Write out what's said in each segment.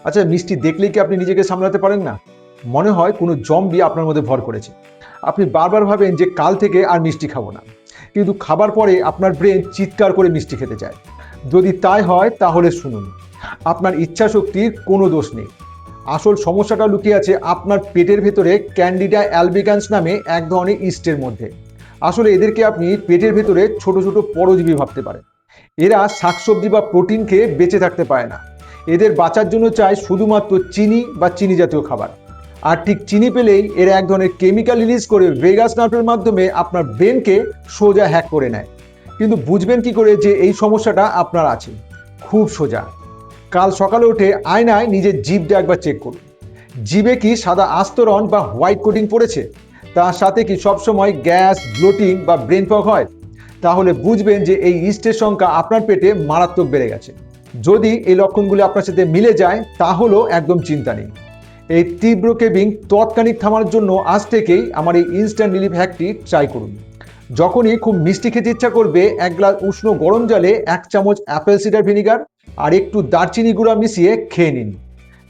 আচ্ছা, মিষ্টি দেখলেই কি আপনি নিজেকে সামলাতে পারেন না? মনে হয় কোনো জম্বি আপনার মধ্যে ভর করেছে। আপনি বারবার ভাবেন যে কাল থেকে আর মিষ্টি খাবো না, কিন্তু খাবার পরে আপনার ব্রেন চিৎকার করে মিষ্টি খেতে চায়। যদি তাই হয় তাহলে শুনুন, আপনার ইচ্ছা শক্তির কোনো দোষ নেই। আসল সমস্যাটা লুকিয়ে আছে আপনার পেটের ভেতরে ক্যান্ডিডা অ্যালবিকান্স নামে এক ধরনের ইস্টের মধ্যে। আসলে এদেরকে আপনি পেটের ভেতরে ছোট ছোট পরজীবী ভাবতে পারেন। এরা শাকসবজি বা প্রোটিন খেয়ে বেঁচে থাকতে পারে না। এদের বাঁচার জন্য চায় শুধুমাত্র চিনি বা চিনি জাতীয় খাবার। আর ঠিক চিনি পেলেই এরা এক ধরনের কেমিক্যাল রিলিজ করে ভেগাস নার্ভের মাধ্যমে আপনার ব্রেনকে সোজা হ্যাক করে নেয়। কিন্তু বুঝবেন কি করে যে এই সমস্যাটা আপনার আছে? খুব সোজা। কাল সকালে উঠে আয়নায় নিজের জিভটা একবার চেক করুন। জিভে কি সাদা আস্তরণ বা হোয়াইট কোটিং পড়েছে? তার সাথে কি সবসময় গ্যাস, ব্লোটিং বা ব্রেন ফগ হয়? তাহলে বুঝবেন যে এই ইস্টের সংখ্যা আপনার পেটে মারাত্মক বেড়ে গেছে। যদি এই লক্ষণগুলি আপনার সাথে মিলে যায় তাহলেও একদম চিন্তা নেই। এই তীব্র কেবিং তৎক্ষণিক থামানোর জন্য আজ থেকেই আমার এই ইনস্ট্যান্ট রিলিফ হ্যাকটি ট্রাই করুন। যখনই খুব মিষ্টি খেতে ইচ্ছা করবে, এক গ্লাস উষ্ণ গরম জলে 1 চামচ অ্যাপেল সিডার ভিনিগার আর একটু দারচিনি গুঁড়া মিশিয়ে খেয়ে নিন।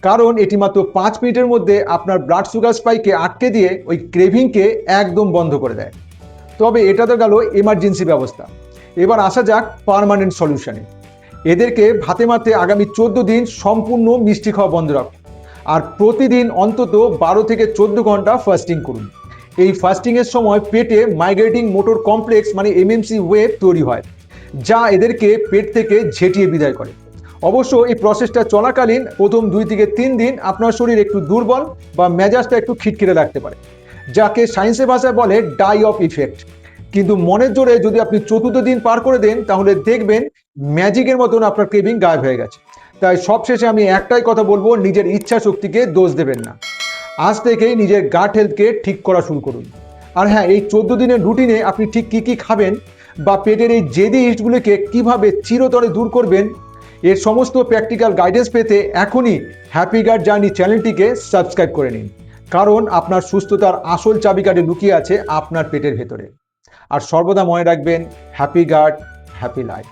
কারণ এটি মাত্র 5 মিনিটের মধ্যে আপনার ব্লাড সুগার স্পাইকে আটকে দিয়ে ওই ক্রেভিংকে একদম বন্ধ করে দেয়। তবে এটা তো গেল এমার্জেন্সি ব্যবস্থা। এবার আসা যাক পার্মানেন্ট সলিউশনে। এদেরকে ভাতে মাতে আগামী 14 দিন সম্পূর্ণ মিষ্টি খাওয়া বন্ধ রাখুন। আর প্রতিদিন অন্তত 12 থেকে 14 ঘন্টা ফাস্টিং করুন। এই ফাস্টিংয়ের সময় পেটে মাইগ্রেটিং মোটর কমপ্লেক্স মানে এমএমসি ওয়েভ তৈরি হয়, যা এদেরকে পেট থেকে ঝেঁটিয়ে বিদায় করে। অবশ্য এই প্রসেসটা চলাকালীন প্রথম 2 থেকে 3 দিন আপনার শরীর একটু দুর্বল বা মেজাজটা একটু খিটখিটে লাগতে পারে, যাকে সায়েন্সের ভাষায় বলে ডাই অফ ইফেক্ট। কিন্তু মনের জোরে যদি আপনি 4র্থ দিন পার করে দেন তাহলে দেখবেন ম্যাজিকের মতন আপনার ক্রেভিং গায়েব হয়ে গেছে। তাই সবশেষে আমি একটাই কথা বলবো, নিজের ইচ্ছা শক্তিকে দোষ দেবেন না। আজ থেকেই নিজের গাট হেলথকে ঠিক করা শুরু করুন। আর হ্যাঁ, এই 14 দিনের রুটিনে আপনি ঠিক কি কি খাবেন বা পেটের এই জেদি ইস্টগুলিকে কিভাবে চিরতরে দূর করবেন, এর সমস্ত প্র্যাকটিক্যাল গাইডেন্স পেতে এখনই হ্যাপি গাট জার্নি চ্যানেলটিকে সাবস্ক্রাইব করে নিন। কারণ আপনার সুস্থতার আসল চাবিকাঠি লুকিয়ে আছে আপনার পেটের ভেতরে। আর সর্বদা মনে রাখবেন, হ্যাপি গাট, হ্যাপি লাইফ।